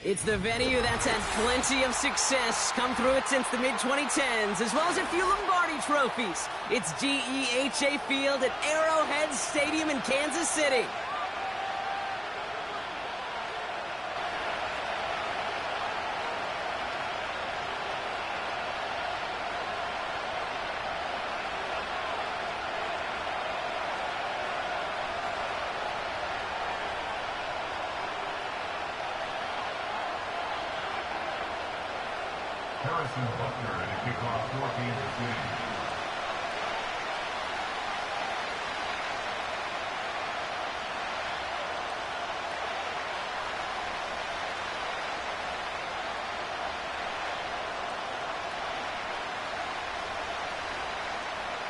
It's the venue that's had plenty of success, come through it since the mid-2010s, as well as a few Lombardi trophies. It's GEHA Field at Arrowhead Stadium in Kansas City. Harrison Butler to kick off for Kansas City.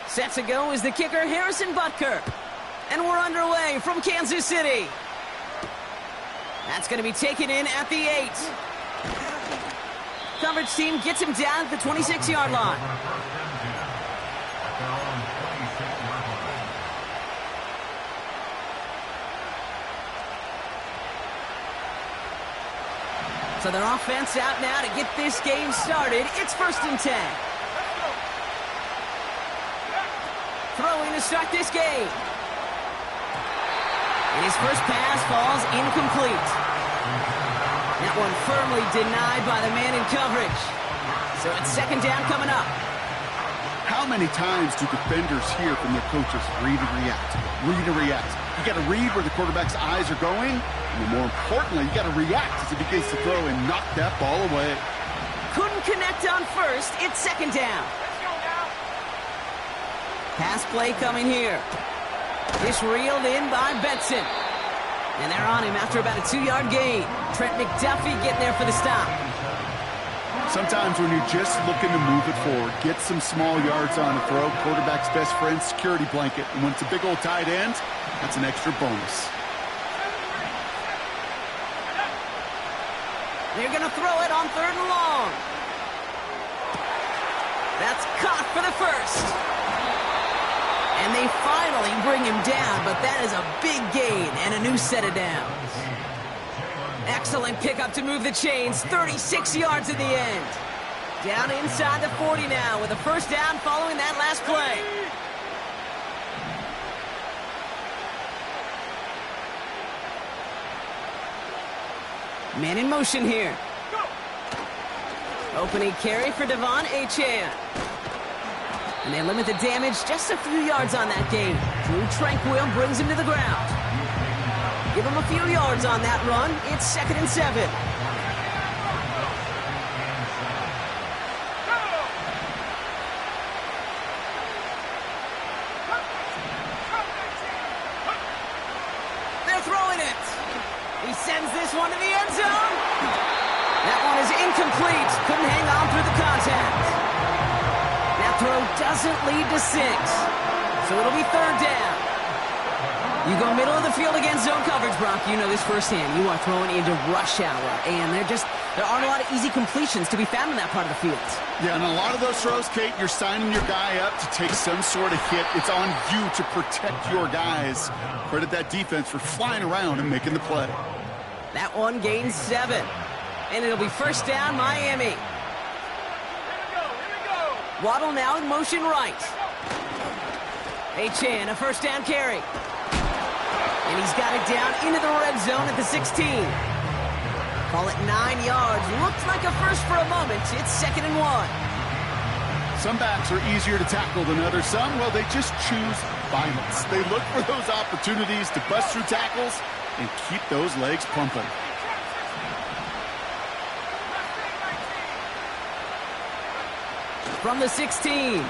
Set to go is the kicker, Harrison Butker. And we're underway from Kansas City. That's going to be taken in at the 8. Coverage team gets him down at the 26-yard line. So their offense out now to get this game started. It's 1st and 10. Throwing to start this game. And his first pass falls incomplete. That one firmly denied by the man in coverage. So it's 2nd down coming up. How many times do defenders hear from their coaches, read and react, read and react? You got to read where the quarterback's eyes are going, and more importantly, you got to react as he begins to throw and knock that ball away. Couldn't connect on first. It's 2nd down. Pass play coming here. This reeled in by Benson. And they're on him after about a 2-yard gain. Trent McDuffie getting there for the stop. Sometimes when you're just looking to move it forward, get some small yards on a throw, quarterback's best friend, security blanket. And when it's a big old tight end, that's an extra bonus. They're going to throw it on 3rd and long. That's caught for the first. And they finally bring him down, but that is a big gain and a new set of downs. Excellent pickup to move the chains, 36 yards in the end. Down inside the 40 now with a 1st down following that last play. Man in motion here. Opening carry for Devon Achane. And they limit the damage just a few yards on that game. Drew Tranquil brings him to the ground. Give him a few yards on that run. It's 2nd and 7. They're throwing it. He sends this one to the end zone. That one is incomplete. Couldn't hang on through the contact. That throw doesn't lead to 6. So it'll be 3rd down. You go middle of the field against zone coverage, Brock. You know this firsthand. You are throwing into rush hour, and there aren't a lot of easy completions to be found in that part of the field. Yeah, and a lot of those throws, Kate, you're signing your guy up to take some sort of hit. It's on you to protect your guys. Credit that defense for flying around and making the play. That one gains 7. And it'll be 1st down, Miami. Waddle now in motion right. Achane, a 1st down carry. And he's got it down into the red zone at the 16. Call it 9 yards. Looked like a first for a moment. It's 2nd and 1. Some backs are easier to tackle than others. Some, well, they just choose violence. They look for those opportunities to bust through tackles and keep those legs pumping. From the 16.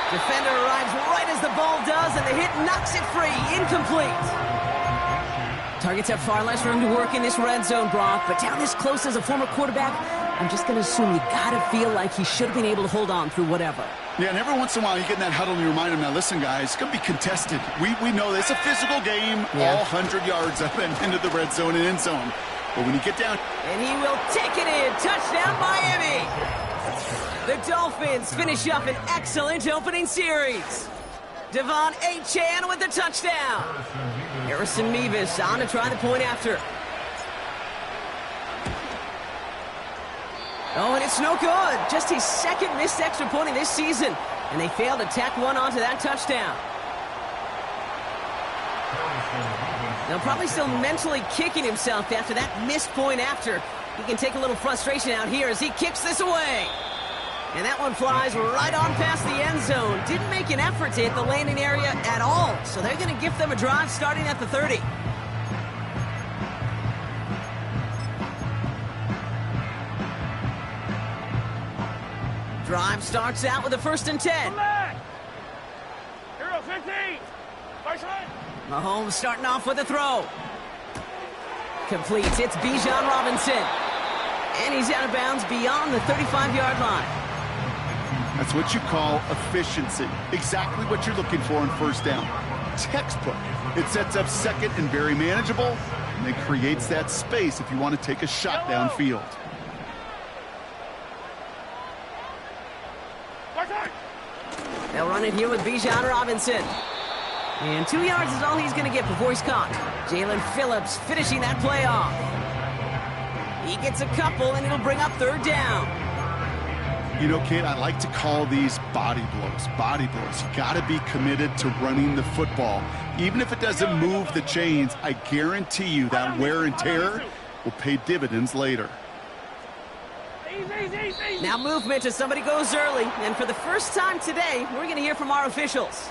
Defender arrives right as the ball does, and the hit knocks it free. Incomplete. Targets have far less room to work in this red zone, Brock, but down this close as a former quarterback, I'm just going to assume you got to feel like he should have been able to hold on through whatever. Yeah, and every once in a while you get in that huddle and you remind him, now listen, guys, it's going to be contested. We know this. It's a physical game, all 100 yards up and into the red zone and end zone. But when you get down... And he will take it in. Touchdown, Miami. The Dolphins finish up an excellent opening series. Devon Achane with the touchdown. Harrison Mevis on to try the point after. Oh, and it's no good. Just his second missed extra point of this season. And they failed to tack one onto that touchdown. Now, probably still mentally kicking himself after that missed point after. He can take a little frustration out here as he kicks this away. And that one flies right on past the end zone. Didn't make an effort to hit the landing area at all. So they're going to give them a drive starting at the 30. Drive starts out with a 1st and 10. Hero 15. Mahomes starting off with a throw. Completes. It's Bijan Robinson. And he's out of bounds beyond the 35-yard line. That's what you call efficiency. Exactly what you're looking for in 1st down. Textbook. It sets up 2nd and very manageable, and it creates that space if you want to take a shot downfield. They'll run it here with Bijan Robinson. And 2 yards is all he's going to get before he's caught. Jalen Phillips finishing that play off. He gets a couple, and it'll bring up 3rd down. You know, kid, I like to call these body blows. Body blows. You got to be committed to running the football. Even if it doesn't move the chains, I guarantee you that wear and tear will pay dividends later. Now movement as somebody goes early. And for the first time today, we're going to hear from our officials.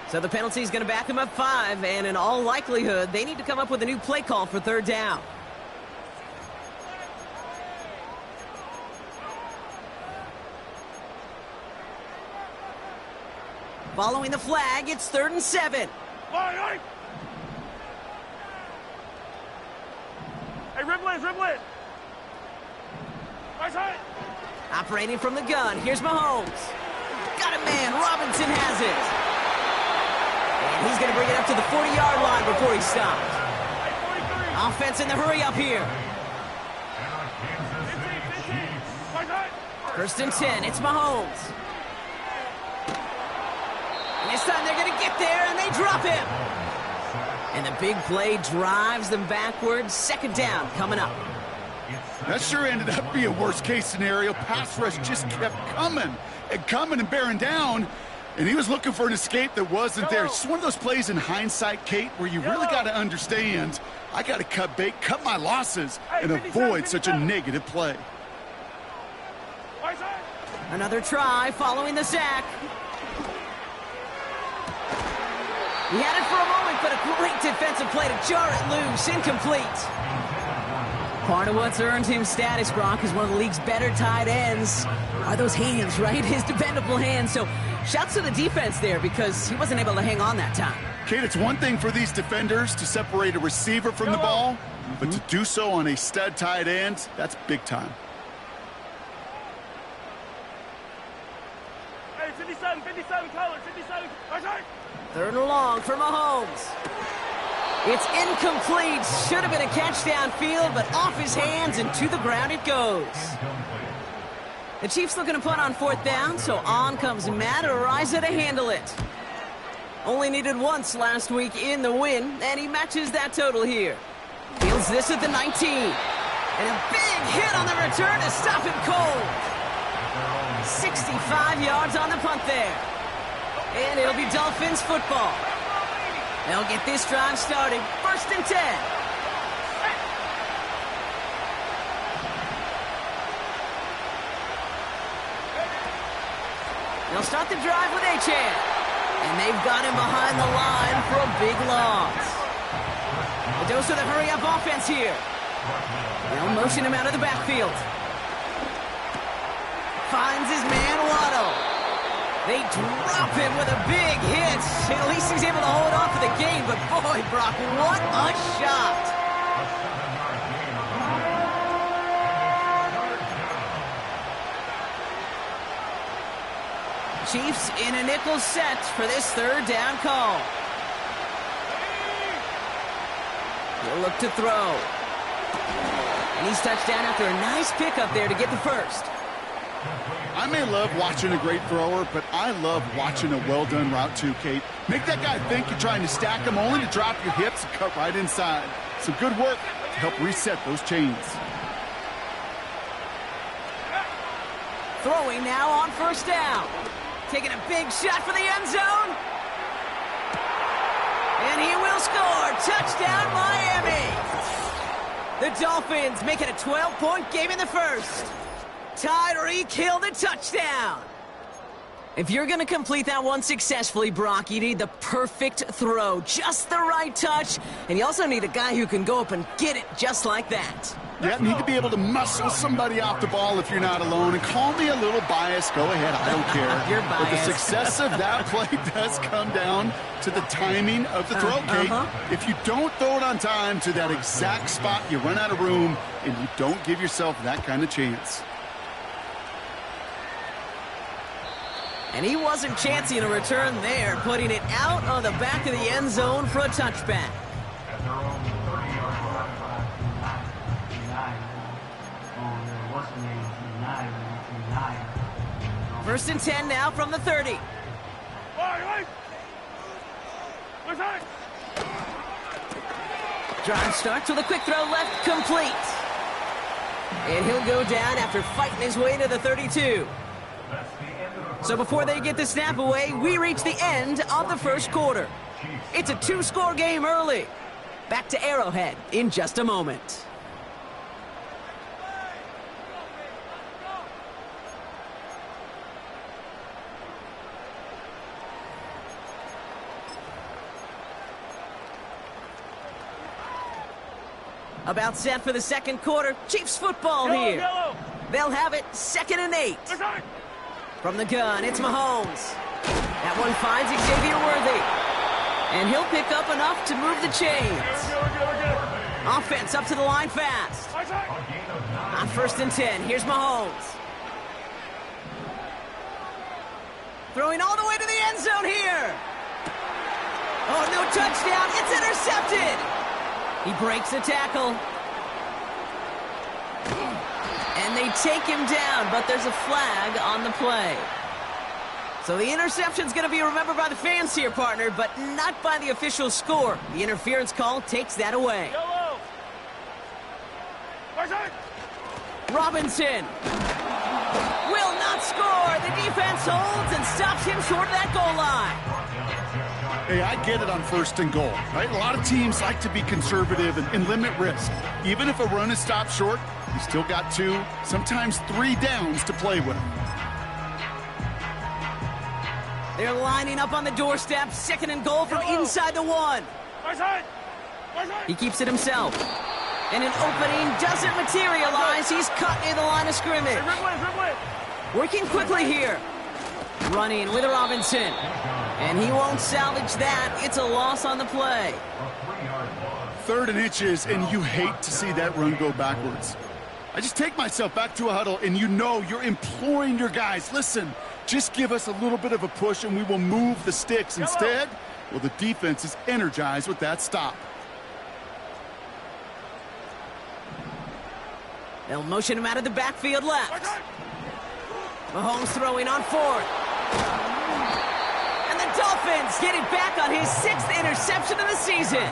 So the penalty is going to back him up 5. And in all likelihood, they need to come up with a new play call for 3rd down. Following the flag, it's 3rd and 7. Hey, dribble it. Operating from the gun, here's Mahomes. Got a man, Robinson has it. And he's going to bring it up to the 40-yard line before he stops. Offense in the hurry up here. 1st and 10, it's Mahomes. And this time they're going to get there, and they drop him. And the big play drives them backwards. 2nd down coming up. That sure ended up being a worst-case scenario. Pass rush just kept coming and bearing down, and he was looking for an escape that wasn't there. It's just one of those plays in hindsight, Kate, where you really got to understand, I got to cut bait, cut my losses, and avoid such a negative play. Another try following the sack. He had it for a moment, but a great defensive play to jar it loose. Incomplete. Part of what's earned him status, Brock, is one of the league's better tight ends. Are those hands, right? His dependable hands. So shouts to the defense there because he wasn't able to hang on that time. Kate, it's one thing for these defenders to separate a receiver from the ball, but to do so on a stud tight end, that's big time. Hey, 57, color, 57. 3rd and long for Mahomes. It's incomplete. Should have been a catch downfield, but off his hands and to the ground it goes. The Chiefs looking to punt on 4th down, so on comes Matt Araiza to handle it. Only needed once last week in the win, and he matches that total here. Fields this at the 19. And a big hit on the return to stop him cold. 65 yards on the punt there. And it'll be Dolphins football. They'll get this drive started. 1st and 10. They'll start the drive with Achan. And they've got him behind the line for a big loss. The dose of the hurry-up offense here. They'll motion him out of the backfield. Finds his man, Waddle. They drop him with a big hit. At least he's able to hold on for the game. But boy, Brock, what a shot. Chiefs in a nickel set for this 3rd down call. He'll look to throw. And he's touched down after a nice pickup there to get the 1st. I may love watching a great thrower, but I love watching a well-done route too, Kate. Make that guy think you're trying to stack him only to drop your hips and cut right inside. Some good work to help reset those chains. Throwing now on first down. Taking a big shot for the end zone. And he will score. Touchdown, Miami. The Dolphins make it a 12-point game in the first. Tyreek Hill the touchdown. If you're going to complete that one successfully, Brock, you need the perfect throw. Just the right touch. And you also need a guy who can go up and get it just like that. Yeah, need to be able to muscle somebody off the ball if you're not alone. And call me a little biased. Go ahead. I don't care. You're biased. But the success of that play does come down to the timing of the throw, Kate. If you don't throw it on time to that exact spot, you run out of room, and you don't give yourself that kind of chance. And he wasn't chancing a return there, putting it out on the back of the end zone for a touchback. At their own 30-yard line. First and 10 now from the 30. Drive starts with a quick throw left, complete. And he'll go down after fighting his way to the 32. So before they get the snap away, we reach the end of the first quarter. It's a 2-score game early. Back to Arrowhead in just a moment. About set for the second quarter. Chiefs football here. They'll have it 2nd and 8. From the gun, it's Mahomes. That one finds Xavier Worthy. And he'll pick up enough to move the chains. Offense up to the line fast. On 1st and 10, here's Mahomes. Throwing all the way to the end zone here. Oh, no touchdown. It's intercepted. He breaks a tackle. And they take him down, but there's a flag on the play. So the interception's going to be remembered by the fans here, partner, but not by the official score. The interference call takes that away. Robinson will not score. The defense holds and stops him short of that goal line. Hey, I get it on 1st and goal, right? A lot of teams like to be conservative and limit risk. Even if a run is stopped short, you still got 2, sometimes 3 downs to play with. They're lining up on the doorstep. 2nd and goal from inside the 1. He keeps it himself. And an opening doesn't materialize. He's cut near the line of scrimmage. Working quickly here. Running with Robinson. And he won't salvage that. It's a loss on the play. 3rd and inches, and you hate to see that run go backwards. I just take myself back to a huddle, and you know you're imploring your guys, listen, just give us a little bit of a push, and we will move the sticks. Instead, well, the defense is energized with that stop. They'll motion him out of the backfield left. Mahomes throwing on 4th. Dolphins getting back on his 6th interception of the season.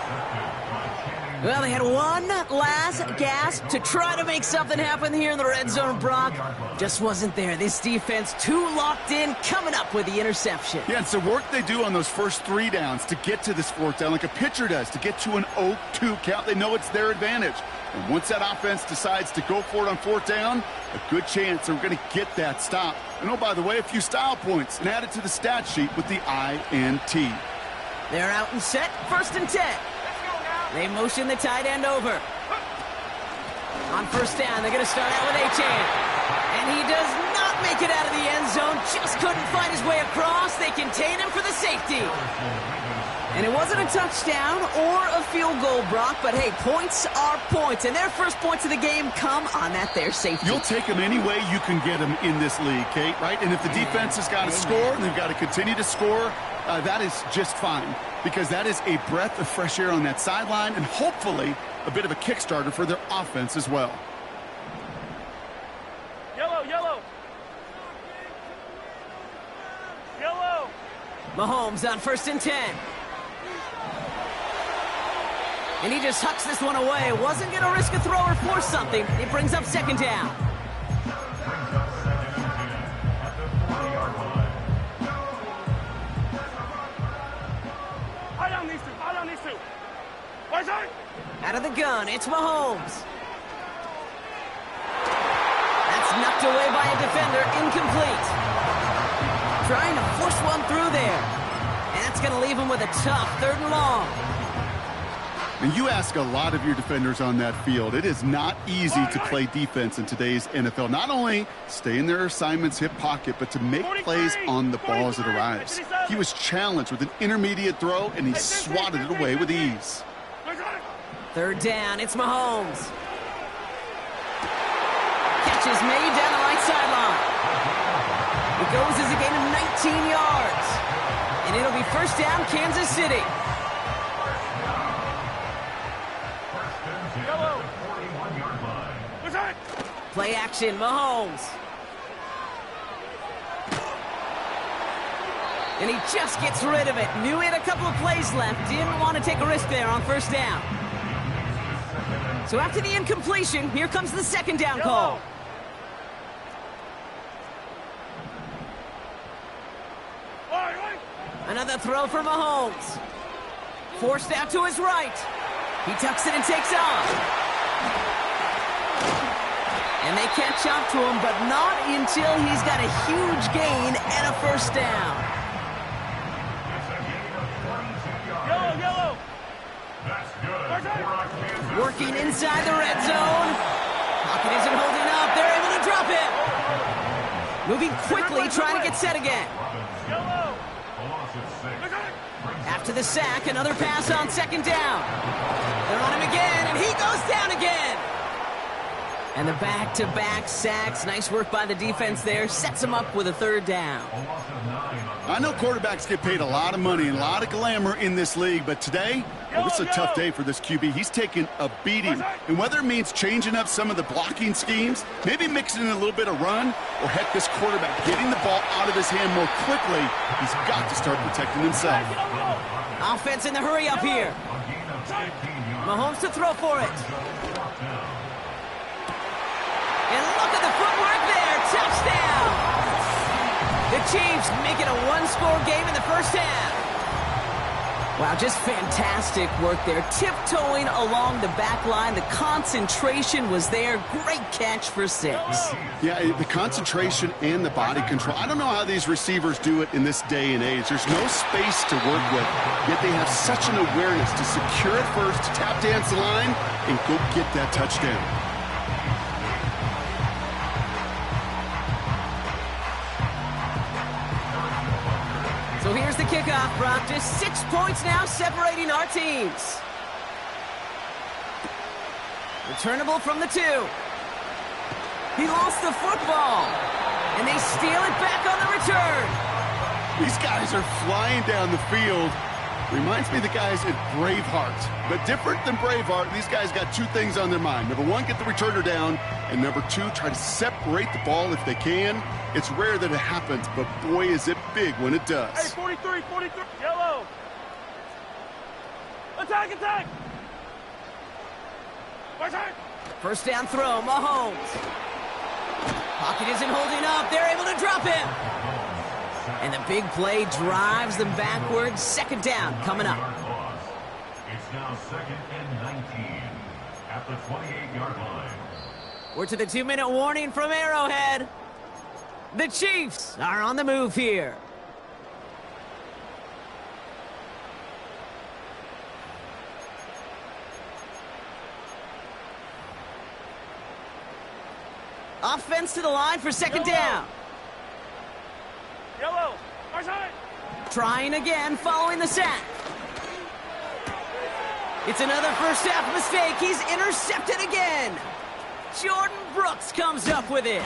Well, they had one last gasp to try to make something happen here in the red zone, Brock. Just wasn't there. This defense too locked in, coming up with the interception. Yeah, it's the work they do on those first 3 downs to get to this 4th down, like a pitcher does, to get to an 0-2 count. They know it's their advantage. And once that offense decides to go for it on 4th down, a good chance they're going to get that stop. And oh, by the way, a few style points and add it to the stat sheet with the INT. They're out and set. 1st and 10. They motion the tight end over. On 1st down, they're going to start out with Achane. And he does not make it out of the end zone. Just couldn't find his way across. They contain him for the safety. And it wasn't a touchdown or a field goal, Brock, but hey, points are points. And their first points of the game come on that there safety. You'll take them any way you can get them in this league, Kate, right? And if the defense has got to score and they've got to continue to score, that is just fine. Because that is a breath of fresh air on that sideline and hopefully a bit of a kickstarter for their offense as well. Yellow. Mahomes on 1st and 10. And he just hucks this one away. Wasn't going to risk a throw or force something. It brings up 2nd down. these two. Right side. Out of the gun, it's Mahomes. That's knocked away by a defender, incomplete. Trying to force one through there. And that's going to leave him with a tough 3rd and long. And you ask a lot of your defenders on that field. It is not easy to play defense in today's NFL. Not only stay in their assignment's hip pocket, but to make plays on the ball as it arrives. He was challenged with an intermediate throw, and he swatted it away with ease. 3rd down, it's Mahomes. Catch is made down the right sideline. It goes as a gain of 19 yards. And it'll be 1st down, Kansas City. Play action, Mahomes. And he just gets rid of it. Knew he had a couple of plays left. Didn't want to take a risk there on 1st down. So after the incompletion, here comes the 2nd down call. Another throw for Mahomes. Forced out to his right. He tucks it and takes off. And they catch up to him, but not until he's got a huge gain and a 1st down. Yellow. That's good. Working inside the red zone. Pocket isn't holding up. They're able to drop it. Moving quickly, trying to get set again. Yellow. After the sack, another pass on 2nd down. They're on him again, and he goes down again. And the back-to-back sacks. Nice work by the defense there. Sets him up with a 3rd down. I know quarterbacks get paid a lot of money and a lot of glamour in this league, but today, this is a tough day for this QB. He's taking a beating. And whether it means changing up some of the blocking schemes, maybe mixing in a little bit of run, or heck, this quarterback getting the ball out of his hand more quickly, he's got to start protecting himself. Offense in the hurry up here. Mahomes to throw for it. And look at the footwork there. Touchdown. The Chiefs make it a 1-score game in the 1st half. Wow, just fantastic work there. Tiptoeing along the back line. The concentration was there. Great catch for 6. Yeah, the concentration and the body control. I don't know how these receivers do it in this day and age. There's no space to work with, yet they have such an awareness to secure it first, to tap dance the line, and go get that touchdown. So here's the kickoff, Brock. Just 6 points now separating our teams. Returnable from the 2. He lost the football. And they steal it back on the return. These guys are flying down the field. Reminds me of the guys at Braveheart. But different than Braveheart, these guys got 2 things on their mind. Number 1, get the returner down. And number 2, try to separate the ball if they can. It's rare that it happens, but boy, is it big when it does. Hey, 43. Yellow. Attack. Right side. 1st down throw, Mahomes. Pocket isn't holding up. They're able to drop him. And the big play drives them backwards. 2nd down coming up. It's now 2nd and 19 at the 28-yard line. We're to the 2-minute warning from Arrowhead. The Chiefs are on the move here. Offense to the line for 2nd down. Yellow. Right side. Trying again following the sack. It's another 1st half mistake. He's intercepted again. Jordan Brooks comes up with it.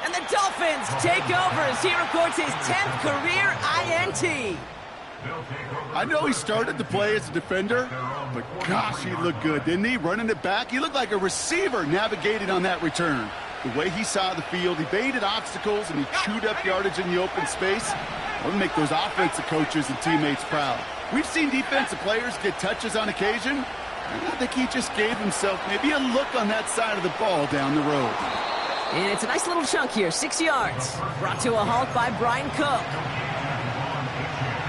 And the Dolphins take over as he records his 10th career INT. I know he started the play as a defender, but gosh, he looked good, didn't he? Running it back, he looked like a receiver navigating on that return. The way he saw the field, he baited obstacles, and he chewed up yardage in the open space. That would make those offensive coaches and teammates proud. We've seen defensive players get touches on occasion, and I think he just gave himself maybe a look on that side of the ball down the road. And it's a nice little chunk here, 6 yards. Brought to a halt by Brian Cook.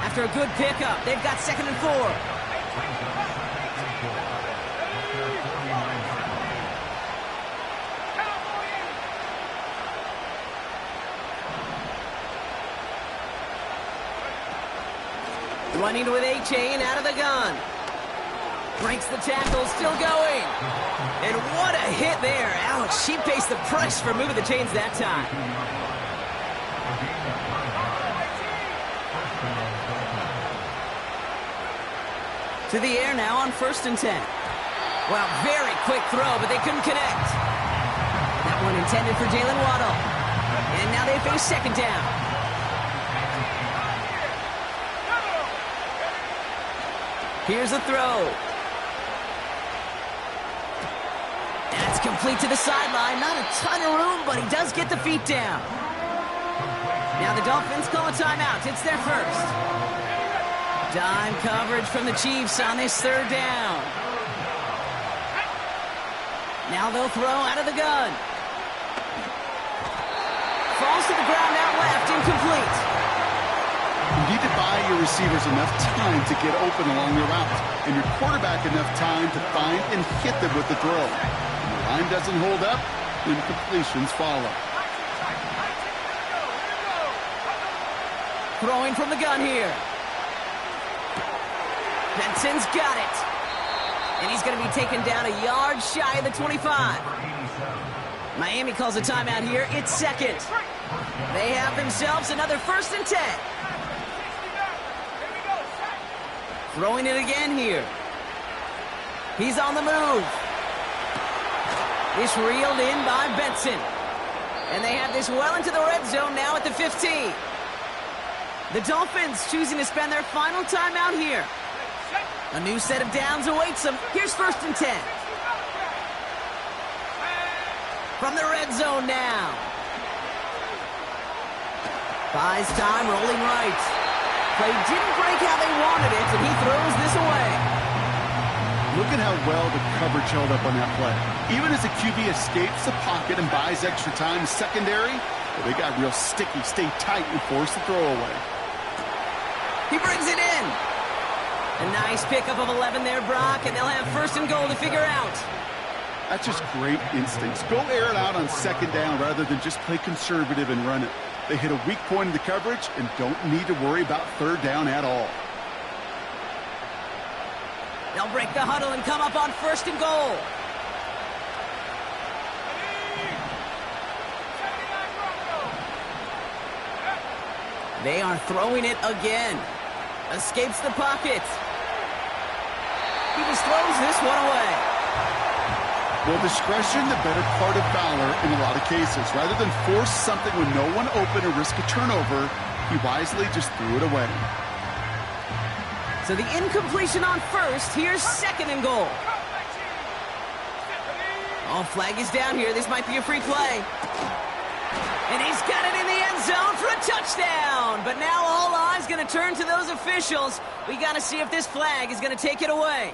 After a good pickup, they've got 2nd and 4. Running with a chain out of the gun. Breaks the tackle, still going. And what a hit there. Ouch, she pays the price for moving the chains that time. To the air now on 1st and 10. Well, very quick throw, but they couldn't connect. That one intended for Jalen Waddle. And now they face 2nd down. Here's a throw. That's complete to the sideline. Not a ton of room, but he does get the feet down. Now the Dolphins call a timeout. It's their first. Dime coverage from the Chiefs on this 3rd down. Now they'll throw out of the gun. Falls to the ground out left, incomplete. You need to buy your receivers enough time to get open along their route, and your quarterback enough time to find and hit them with the throw. When the line doesn't hold up, incompletions follow. Throwing from the gun here. Benson's got it. And he's going to be taken down a yard shy of the 25. Miami calls a timeout here. It's 2nd. They have themselves another 1st and 10. Throwing it again here. He's on the move. This reeled in by Benson. And they have this well into the red zone now at the 15. The Dolphins choosing to spend their final timeout here. A new set of downs awaits them. Here's 1st and 10. From the red zone now. Buys time, rolling right. Play didn't break how they wanted it, and he throws this away. Look at how well the coverage held up on that play. Even as the QB escapes the pocket and buys extra time secondary, they got real sticky, stay tight, and force the throw away. He brings it in. A nice pickup of 11 there, Brock, and they'll have 1st and goal to figure out. That's just great instincts. Go air it out on 2nd down rather than just play conservative and run it. They hit a weak point in the coverage and don't need to worry about 3rd down at all. They'll break the huddle and come up on 1st and goal. They are throwing it again. Escapes the pocket. He just throws this one away. Well, discretion, the better part of valor in a lot of cases. Rather than force something when no one open or risk a turnover, he wisely just threw it away. So the incompletion on 1st. Here's 2nd and goal. Oh, flag is down here. This might be a free play. And he's got it in the end zone for a touchdown. But now all eyes going to turn to those officials. We got to see if this flag is going to take it away.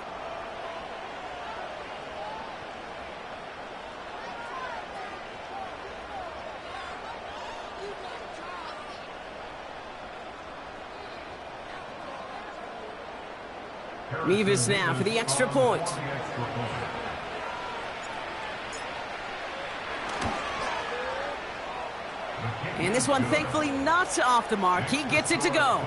Mevis now for the extra point. And this one, thankfully, not off the mark. He gets it to go.